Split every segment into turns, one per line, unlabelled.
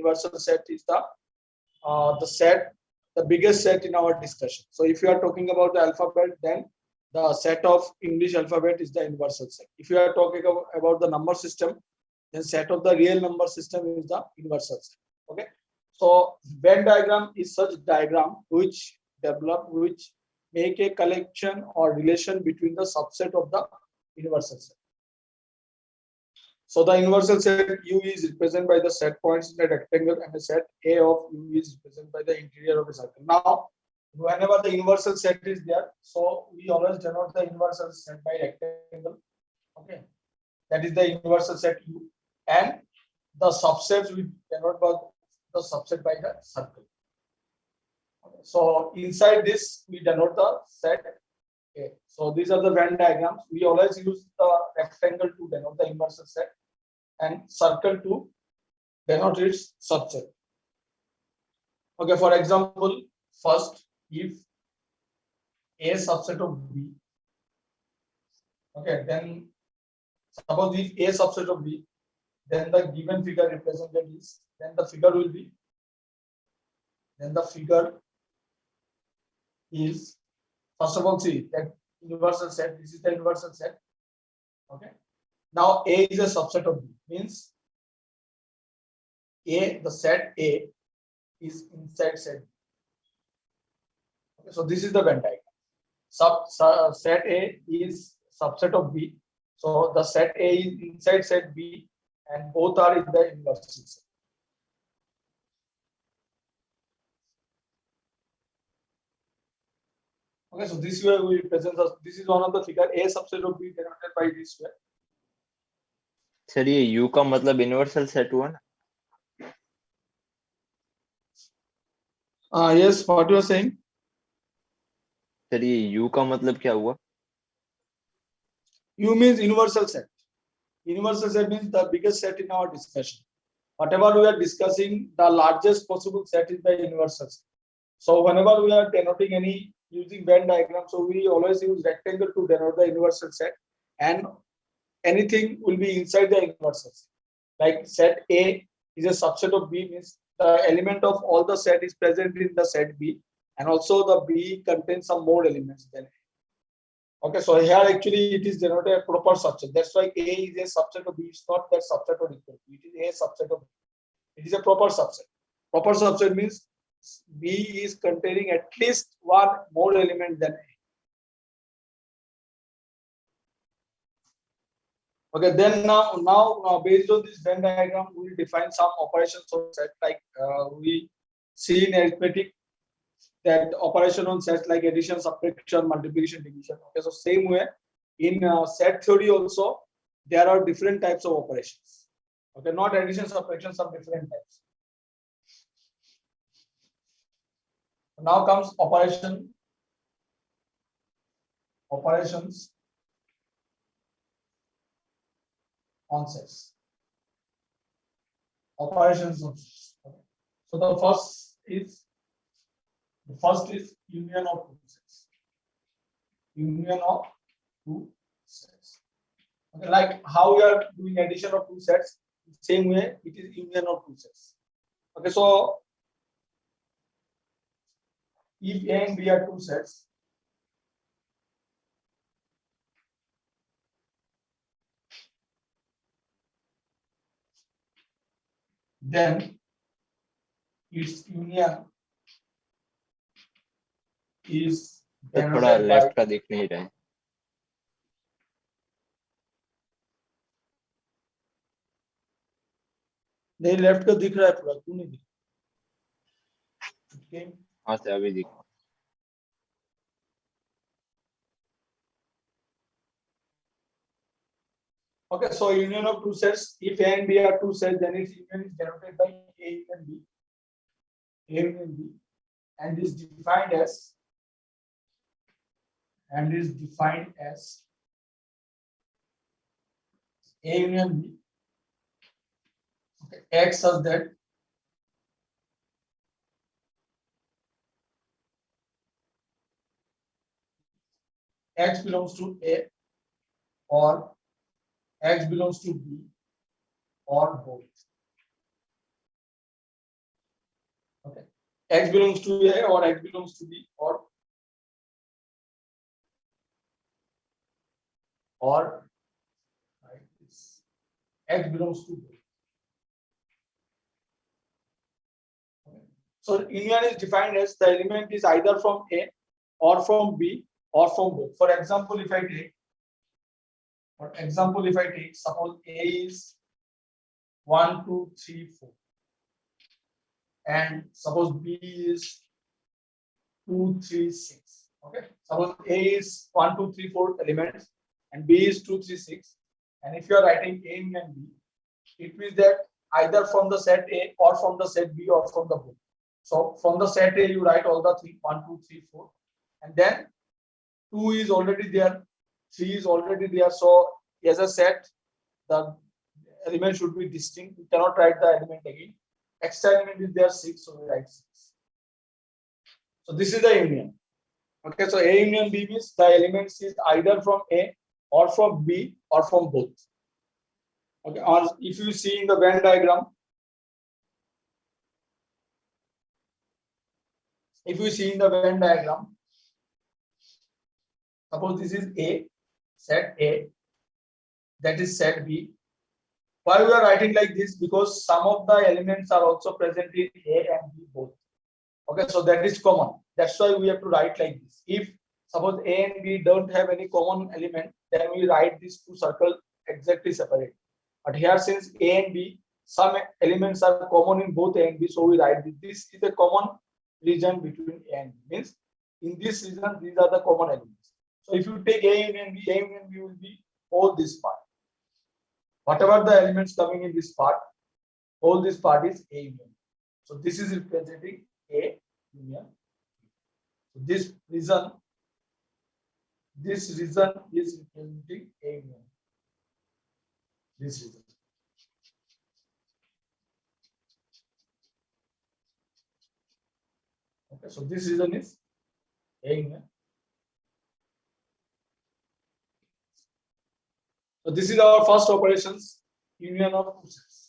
universal set is the biggest set in our discussion. So if you are talking about the alphabet, then the set of English alphabet is the universal set. If you are talking about the number system, then set of the real number system is the universal set. Okay. So Venn diagram is such diagram which make a collection or relation between the subset of the universal set. So the universal set U is represented by the set points in a rectangle, and the set A of U is represented by the interior of a circle. Now, whenever the universal set is there, so we always denote the universal set by rectangle. Okay, that is the universal set U, and the subsets we denote by the subset by the circle. Okay. So inside this we denote the set A. So these are the Venn diagrams. We always use the rectangle to denote the universal set and circle to denote its subset. Okay, for example, first, if A subset of B, okay, then suppose if A subset of B, then the given figure represented is, then the figure will be, first of all, see that universal set, this is the universal set. Okay. Now A is a subset of B, means A, the set A is inside set B. Okay, so this is the Venn diagram. Set A is subset of B. So the set A is inside set B, and both are in the universal set. Okay, so this way we present us. This is one of the figure. A subset of B denoted by this way.
Sir ये U का मतलब universal set हुआ ना?
Yes, what you are saying?
Sir ये U का मतलब क्या हुआ?
U means universal set. Universal set means the biggest set in our discussion. Whatever we are discussing, the largest possible set is the universal set. So whenever we are denoting any using Venn diagram, so we always use rectangle to denote the universal set, and anything will be inside the universal set. Like set A is a subset of B, means the element of all the set is present in the set B, and also the B contains some more elements than A. Okay, so here actually it is denoted a proper subset. That's why A is a subset of B. It's not that subset or equal. It is a subset of B. It is a proper subset. Proper subset means B is containing at least one more element than A. Okay, then now based on this Venn diagram, we will define some operations on set, like we see in arithmetic that operation on sets like addition, subtraction, multiplication, division. Okay, so same way in set theory also there are different types of operations. Okay, not addition, subtraction, some different types. Now comes operations on sets. Operations on sets. Okay. So the first is union of two sets. Union of two sets. Okay, like how we are doing addition of two sets, same way it is union of two sets. Okay, so if A and B are two sets, then its union is
तो थोड़ा left का दिख नहीं रहा है.
नहीं, left का दिख रहा है पूरा, क्यों नहीं दिख रहा?
हाँ सर अभी दिख.
Okay, so union of two sets. If A and B are two sets, then its union is denoted by A union B. A union B, and is defined as A union B. Okay, X such that X belongs to A, or X belongs to B, or both. X belongs to A or X belongs to B or right, X belongs to B. So union is defined as the element is either from A or from B or from both. For example, if I take, suppose A is 1, 2, 3, 4, and suppose B is 2, 3, 6. Okay. Suppose A is 1, 2, 3, 4 elements and B is 2, 3, 6. And if you are writing A and B, it means that either from the set A or from the set B or from the both. So from the set A, you write all the three, 1, 2, 3, 4, and then 2 is already there, 3 is already there. So as a set, the element should be distinct. We cannot write the element again. Extra element is there 6, so we write 6. So this is the union. Okay, so A union B means the elements is either from A or from B or from both. Okay, or if you see in the Venn diagram, suppose this is A, set A, that is set B. Why we are writing like this? Because some of the elements are also present in A and B both. Okay, so that is common. That's why we have to write like this. If suppose A and B don't have any common element, then we write these two circles exactly separate. But here, since A and B, some elements are common in both A and B, so we write this. This is a common region between A and B. Means in this region, these are the common elements. So if you take A union B, A union B will be all this part. Whatever the elements coming in this part, all this part is A union. So this is representing A union. So this region is representing A union. This region. Okay, so this region is A union. So this is our first operations, union of two sets.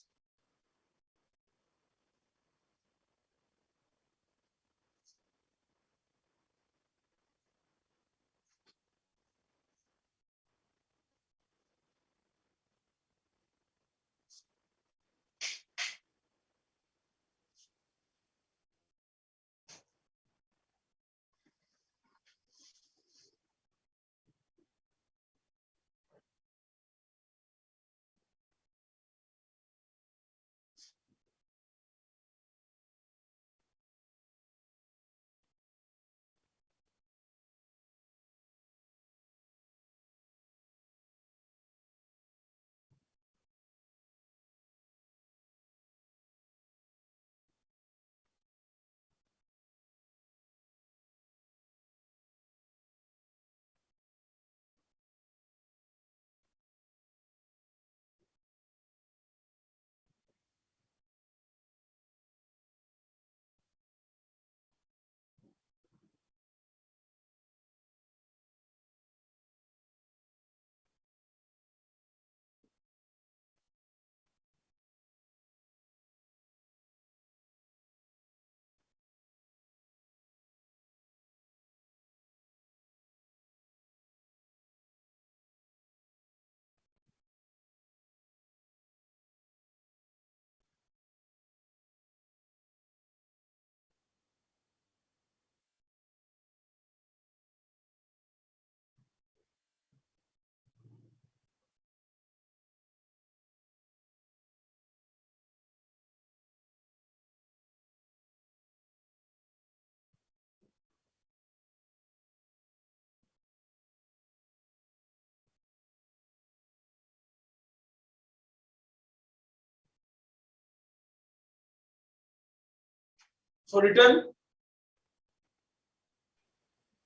So written.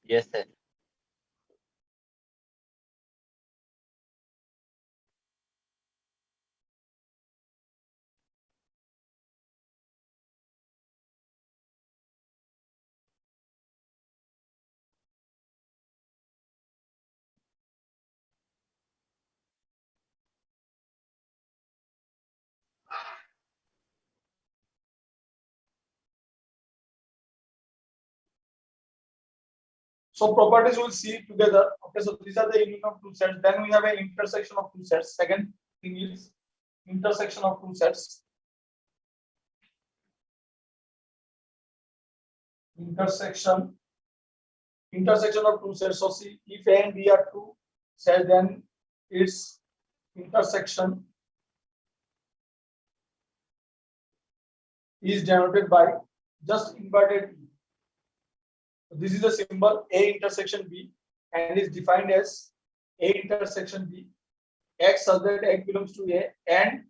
Yes, sir.
So properties we'll see together. Okay, so these are the union of two sets. Then we have an intersection of two sets. Second thing is intersection of two sets. Intersection of two sets. So see, if A and B are two sets, then its intersection is denoted by just inverted E. So this is the symbol A intersection B and is defined as A intersection B, X such that X belongs to A, and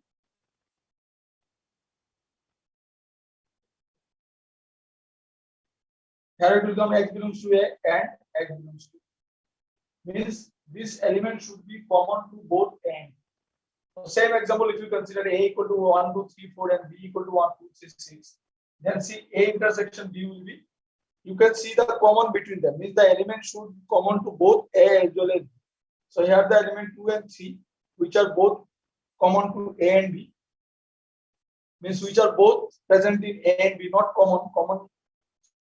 here it will come X belongs to A and X belongs to A. Means this element should be common to both A and B. So same example, if you consider A equal to 1, 2, 3, 4 and B equal to 1, 2, 3, 6, then see A intersection B will be, you can see the common between them, means the element should be common to both A as well as B. So here the element 2 and 3, which are both common to A and B, means which are both present in A and B, not common.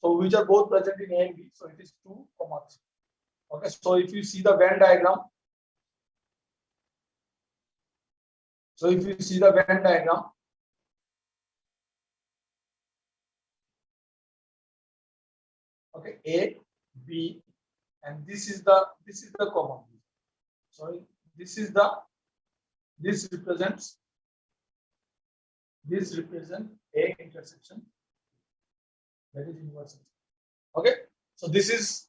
So which are both present in A and B. So it is 2, 3. Okay, so if you see the Venn diagram, okay, A, B, and this is the common. Sorry, this represents A intersection, that is inverse. Okay, so this is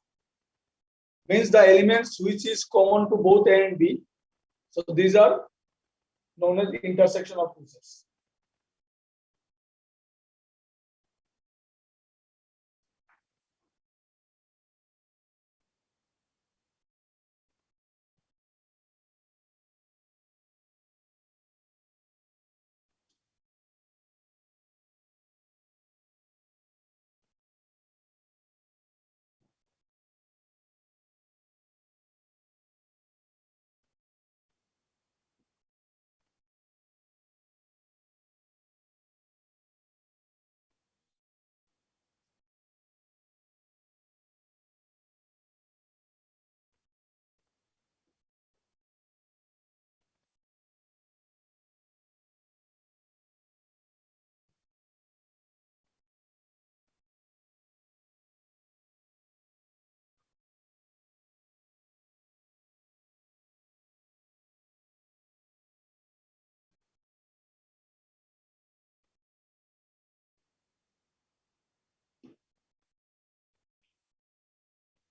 means the elements which is common to both A and B. So these are known as intersection of two sets.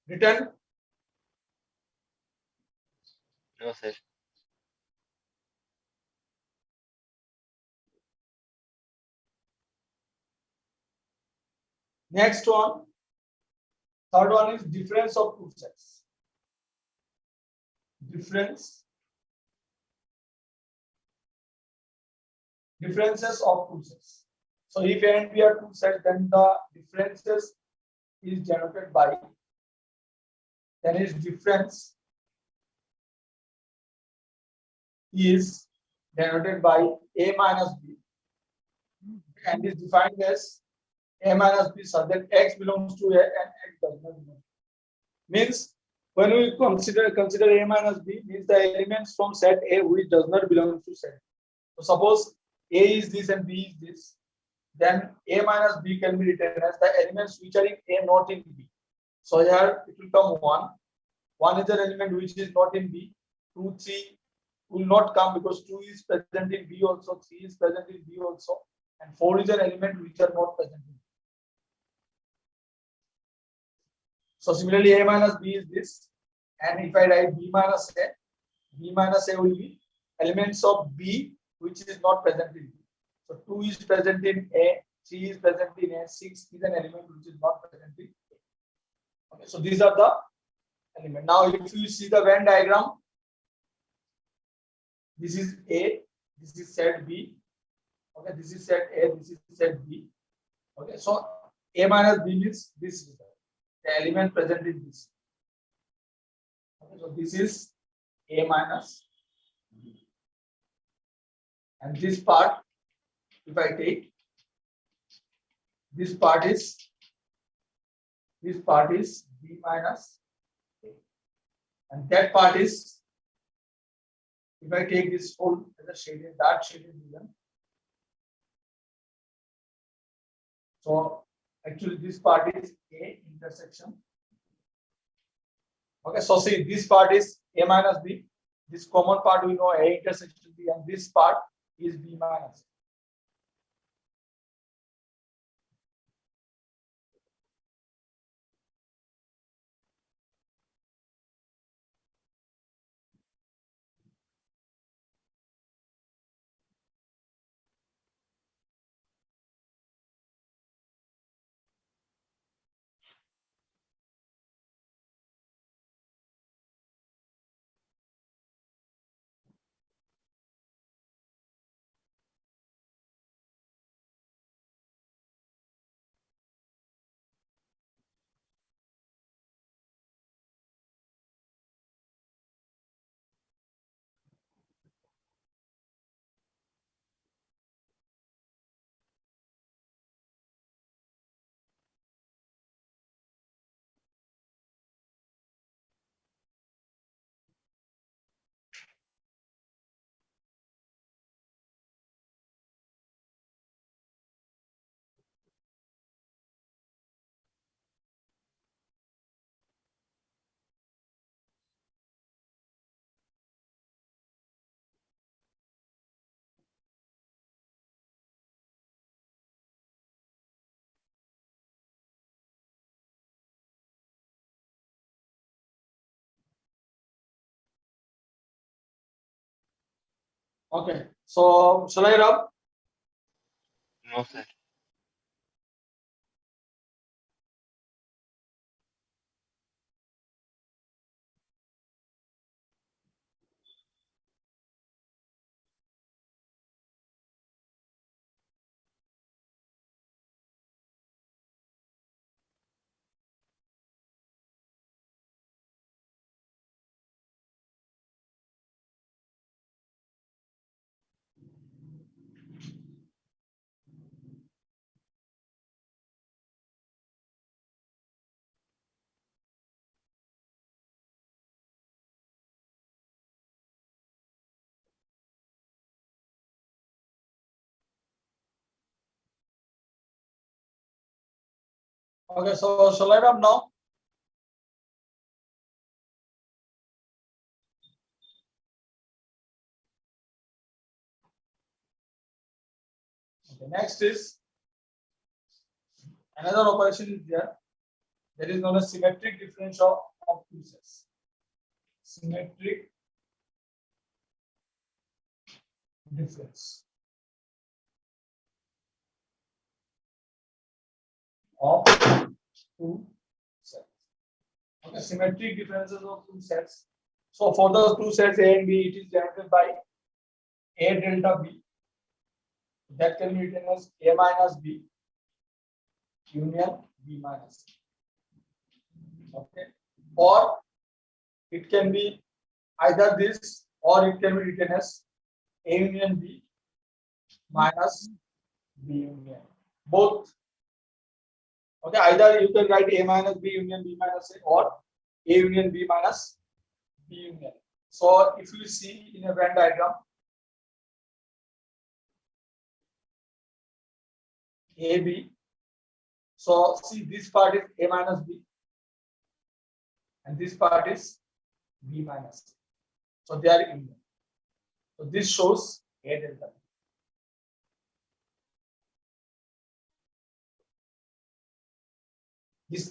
Written.
No, sir.
Next one, third one is difference of two sets. Differences of two sets. So if A and B are two sets, then the differences is denoted by, then its difference is denoted by A minus B and is defined as A minus B such that X belongs to A and X does not belong to A. Means when we consider A minus B, means the elements from set A which does not belong to set. So suppose A is this and B is this, then A minus B can be written as the elements which are in A not in B. So here it will come 1. 1 is an element which is not in B. 2, 3 will not come because 2 is present in B also, 3 is present in B also, and 4 is an element which are not present in B. So similarly, A minus B is this, and if I write B minus A will be elements of B which is not present in B. So 2 is present in A, 3 is present in A, 6 is an element which is not present in A. Okay, so these are the elements. Now, if you see the Venn diagram, this is A, this is set B. Okay, this is set A, this is set B. Okay, so A minus B means this is the element present in this. Okay, so this is A minus B. And this part, if I take, this part is B minus And that part is, if I take this whole as a shaded, dark shaded region. So actually this part is A intersection. Okay, so see this part is A minus B. This common part we know A intersection B, and this part is B minus. Okay, so shall I rub?
No, sir.
Okay, so shall I rub now? Okay, next is another operation is there. That is known as symmetric difference of two sets. Symmetric difference of two sets. Okay, symmetric differences of two sets. So for those two sets A and B, it is denoted by A delta B. That can be written as A minus B union B minus A. Okay, or it can be either this, or it can be written as A union B minus B union. Both. Okay, either you can write A minus B union B minus A, or A union B minus B union. So if you see in a Venn diagram, AB. So see this part is A minus B, and this part is B minus A. So they are union. So this shows A delta B.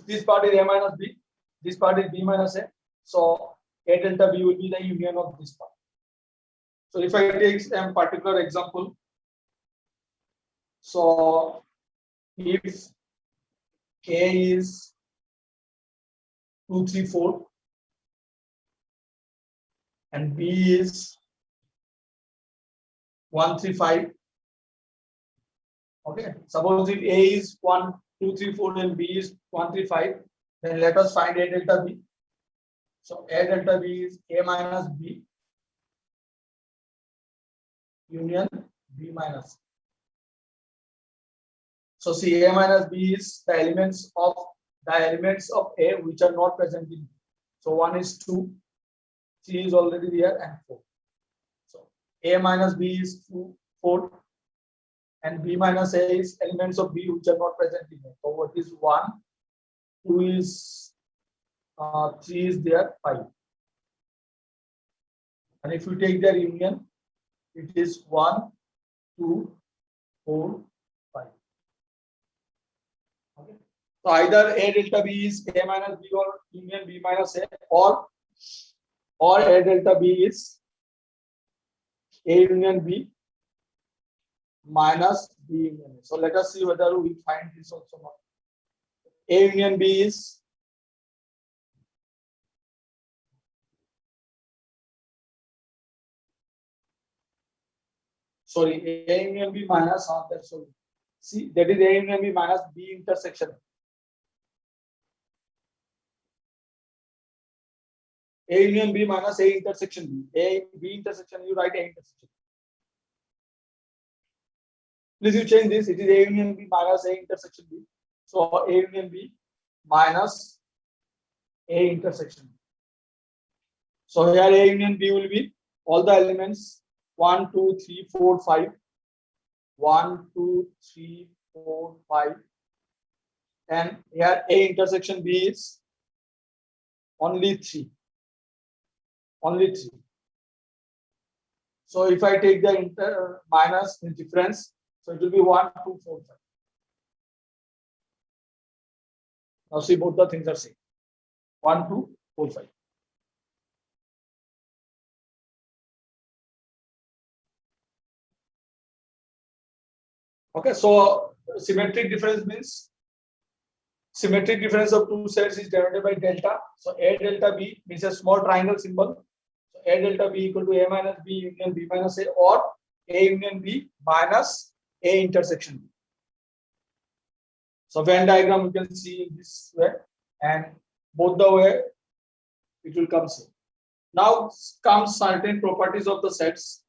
This part is A minus B, this part is B minus A. So A delta B will be the union of this part. So if I take a particular example, so if A is 2, 3, 4 and B is 1, 3, 5. Okay, suppose if A is 1, 2, 3, 4 and B is 1, 3, 5, then let us find A delta B. So A delta B is A minus B union B minus. So see, A minus B is the elements of A which are not present in B. So one is 2, 3 is already there and 4. So A minus B is 4 and B minus A is elements of B which are not present in A. So what is 1, 2 is 3 is there, 5. And if you take their union, it is 1, 2, 4, 5. Okay. So either A delta B is A minus B or union B minus A, or A delta B is A union B minus B union A. So let us see whether we find this also not. A union B is sorry, A union B minus that's sorry. See, that is A union B minus B intersection. A union B minus A intersection B. A B intersection, you write A intersection. Please you change this. It is A union B minus A intersection B. So A union B minus A intersection B. So here A union B will be all the elements 1, 2, 3, 4, 5. 1, 2, 3, 4, 5. And here A intersection B is only 3. Only 3. So if I take the minus the difference, so it will be 1, 2, 4, 5. Now see both the things are same. 1, 2, 4, 5. Okay, so symmetric difference means symmetric difference of two sets is denoted by delta. So A delta B means a small triangle symbol. So A delta B equal to A minus B union B minus A, or A union B minus A intersection B. So Venn diagram you can see in this way, and both the way it will come same. Now comes certain properties of the sets.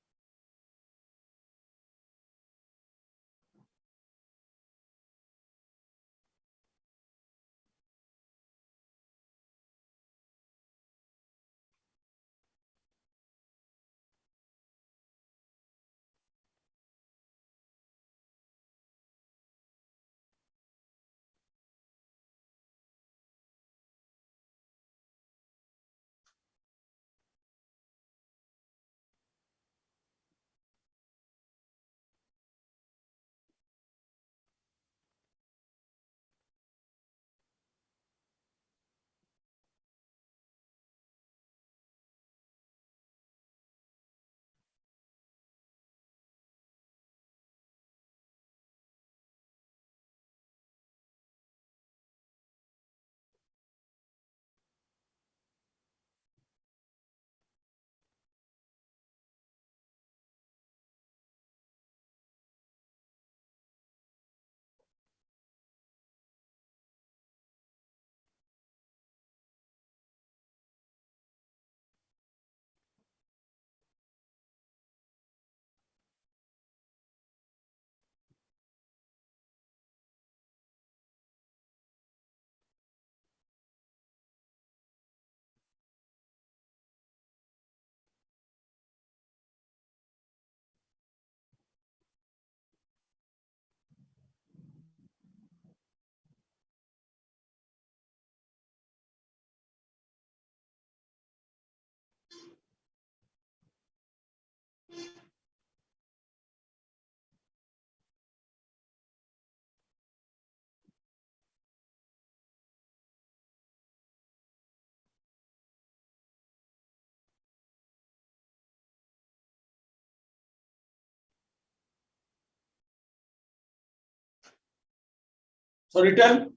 So written.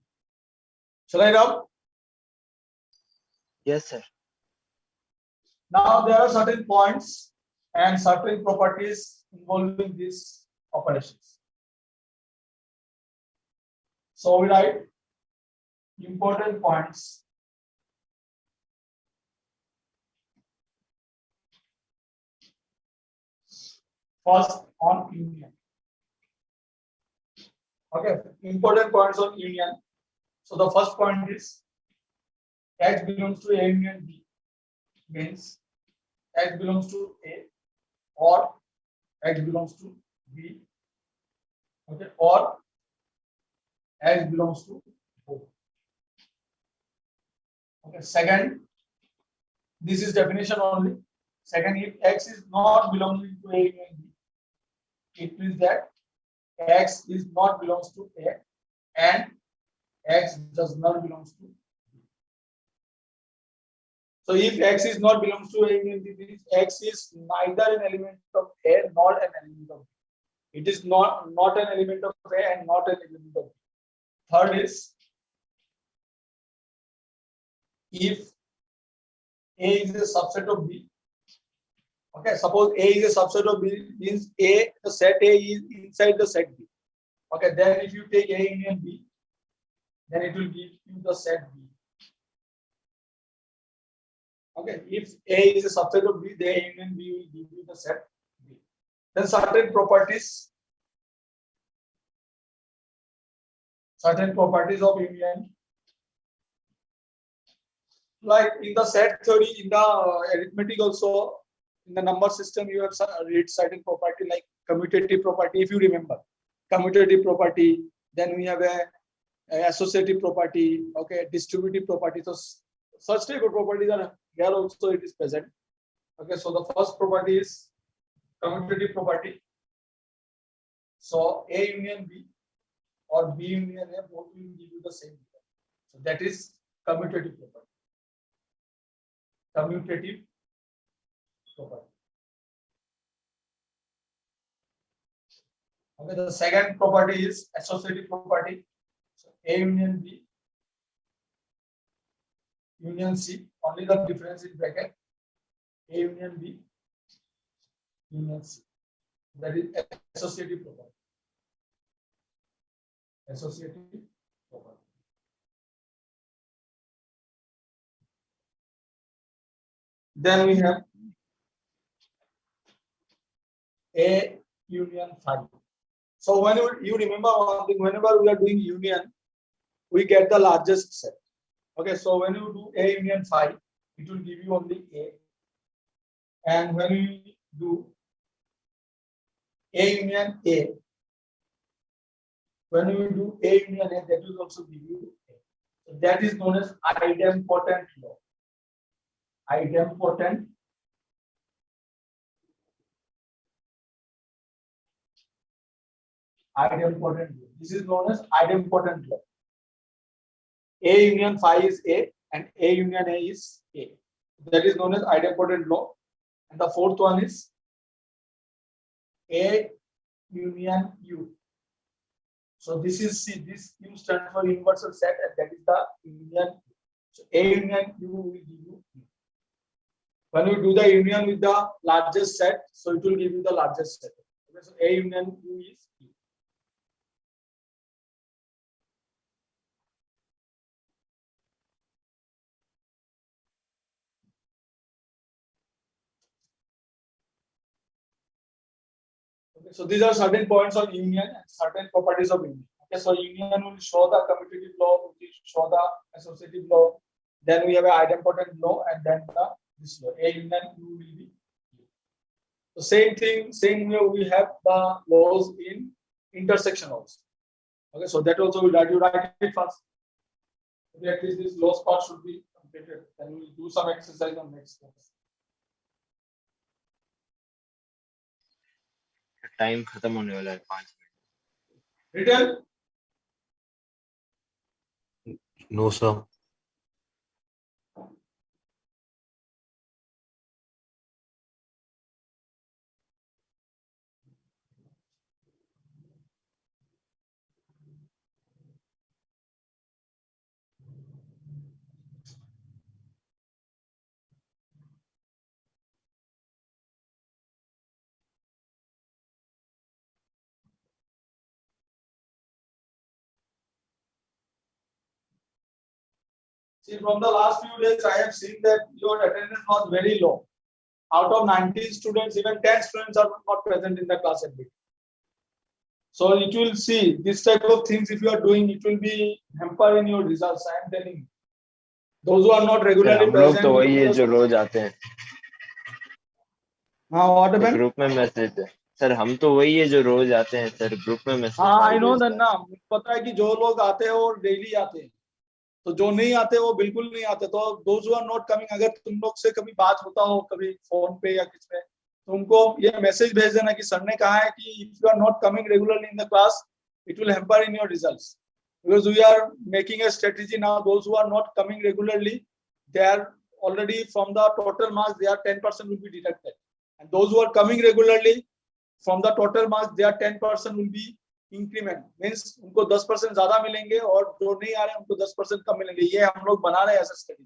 Shall I rub?
Yes, sir.
Now there are certain points and certain properties involving these operations. So we write important points. First on union. Okay, important points on union. So the first point is H belongs to A union B, means X belongs to A, or X belongs to B, okay, or X belongs to O. Okay, second, this is definition only. Second, if X is not belonging to A and B, it means that X is not belongs to A and X does not belongs to B. So if X is not belongs to A and B, X is neither an element of A nor an element of B. It is not an element of A and not an element of B. Third is, if A is a subset of B, okay, suppose A is a subset of B, means A, the set A is inside the set B. Okay, then if you take A union B, then it will give you the set B. Okay, if A is a subset of B, then A union B will give you the set B. Then certain properties of union, like in the set theory, in the arithmetic also, in the number system, you have read certain property like commutative property. If you remember, commutative property. Then we have a associative property. Okay, distributive property. So such type of properties are here also. It is present. Okay, so the first property is commutative property. So A union B or B union A both will give you the same result. So that is commutative property. Commutative property. Okay, the second property is associative property. So A union B, union C, only the difference is bracket. A union B, union C. That is associative property. Associative property. Then we have A union phi. So when you remember one thing, whenever we are doing union, we get the largest set. Okay, so when you do A union phi, it will give you only A. And when you do A union A, when you do A union A, that will also give you A. So that is known as idempotent law. Idempotent law. This is known as idempotent law. A union phi is A and A union A is A. That is known as idempotent law. And the fourth one is A union U. So this is C. This U stands for universal set, and that is the union. So A union U will give you U. When you do the union with the largest set, so it will give you the largest set. Okay, so A union U is U. Okay, so these are certain points on union and certain properties of union. Okay, so union will show the commutative law, will show the associative law. Then we have an idempotent law, and then this law. A union U will be U. So same thing, same way we have the laws in intersection also. Okay, so that also will write it first. At least this laws part should be completed. Then we will do some exercise on next class.
Time खत्म होने वाला है 5 minute.
Written?
No, sir.
See, from the last few days, I have seen that your attendance was very low. Out of 19 students, even 10 students are not present in the class at bit. So it will see this type of things. If you are doing, it will be hamper in your results. I am telling you. Those who are not regularly
हम लोग
present,
तो वही है जो रोज आते हैं.
हाँ what happened?
Group में मैसेज सर, हम तो वही है जो रोज आते हैं सर, ग्रुप में मैसेज
हाँ आई
नहीं
नो दैट
भेजते।
ना, मुझे पता है कि जो लोग आते हैं वो डेली आते हैं, तो जो नहीं आते वो बिल्कुल नहीं आते। तो those who are not coming, अगर तुम लोग से कभी बात होता हो कभी फोन पे या किस पे, तो उनको ये मैसेज भेज देना कि सर ने कहा है कि if you are not coming regularly in the class it will hamper in your results, because we are making a strategy now. Those who are not coming regularly, they are already from the total marks, they are 10% will be deducted, and those who are coming regularly from the total marks, they are 10% will be increment, means उनको 10% ज्यादा मिलेंगे और जो नहीं आ रहे हैं उनको 10% कम मिलेंगे। ये हम लोग बना रहे हैं ऐसा स्टडी।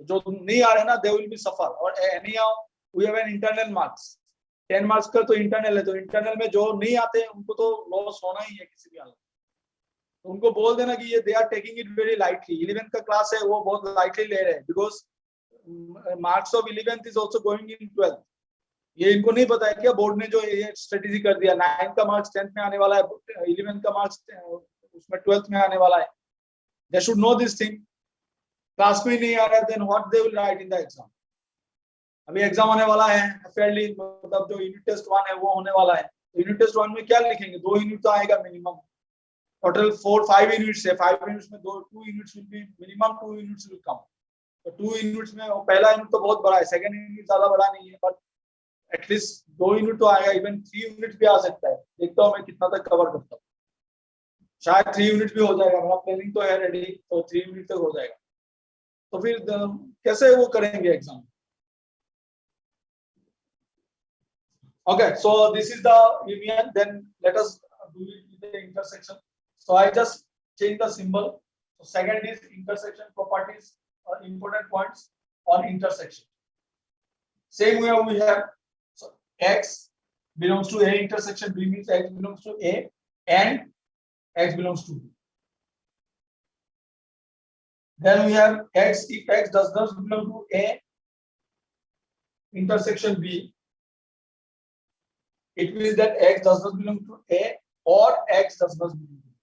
जो नहीं आ रहे हैं ना, दे विल बी सफर। और anyhow we have an internal marks, 10 marks का तो इंटरनल है, तो इंटरनल में जो नहीं आते हैं उनको तो लॉस होना ही है किसी भी हालत में। तो उनको बोल देना कि ये they are taking it very lightly, 11th का क्लास है वो बहुत लाइटली ले रहे हैं, because marks of 11th is also going in 12th। ये इनको नहीं पता है क्या बोर्ड ने जो ये स्ट्रेटेजी कर दिया, 9th का मार्क्स 10th में आने वाला है, 11th का मार्क्स उसमें 12th में आने वाला है। They should know this thing. Class में ही नहीं आ रहा है, then what they will write in the exam. अभी एग्जाम होने वाला है फेयरली, मतलब जो यूनिट टेस्ट 1 है वो होने वाला है। यूनिट टेस्ट 1 में क्या लिखेंगे? 2 यूनिट तो आएगा मिनिमम। टोटल 5 यूनिट्स है, 5 यूनिट्स में 2 units will be minimum, 2 units will come. तो 2 यूनिट्स में पहला यूनिट तो बहुत बड़ा है, सेकंड यूनिट ज्यादा बड़ा नहीं है, बट एटलीस्ट 2 यूनिट तो आएगा। इवन 3 यूनिट भी आ सकता है, देखता हूँ मैं कितना तक कवर करता हूँ। शायद 3 यूनिट भी हो जाएगा, मेरा प्लानिंग तो है रेडी, तो 3 यूनिट तक हो जाएगा। तो फिर कैसे वो करेंगे exam? Okay, so this is the union. Then let us do it with the intersection. So I just change the symbol. So second is intersection properties, important points on intersection. Same way we have, so x belongs to A intersection B means x belongs to A and x belongs to B. Then we have x, if x does not belong to A intersection B, it means that x does not belong to A or x does not belong to B.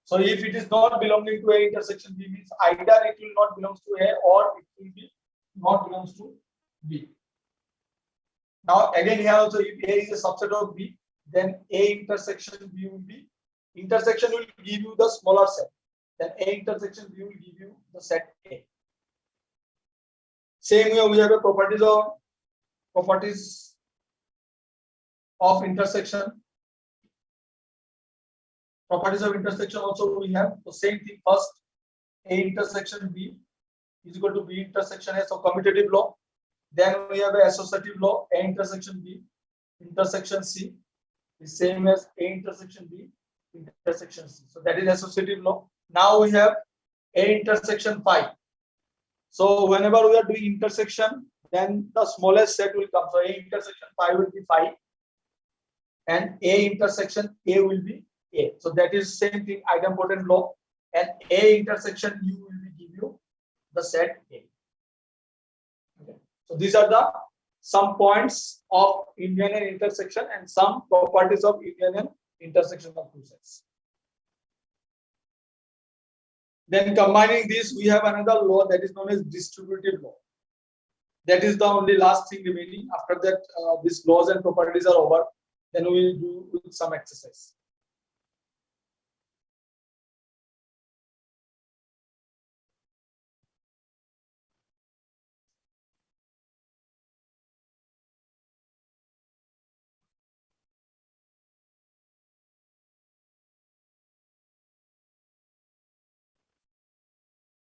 So if it is not belonging to A intersection B means either it will not belongs to A or it will be not belongs to B. Now again here also, if A is a subset of B, then A intersection B will be, intersection will give you the smaller set, then A intersection B will give you the set A. Same way we have a properties of intersection. Properties of intersection also we have the same thing. First, A intersection B is equal to B intersection A, so commutative law. Then we have a associative law, A intersection B intersection C is same as A intersection B intersection C. So that is associative law. Now we have A intersection phi. So whenever we are doing intersection, then the smallest set will come. So A intersection phi will be phi, and A intersection A will be A. So that is same thing, idempotent law, and A intersection U will be give you the set A. Okay. So these are the some points of union and intersection and some properties of union and intersection of two sets. Then combining this, we have another law that is known as distributive law. That is the only last thing remaining. After that, these laws and properties are over. Then we will do some exercise.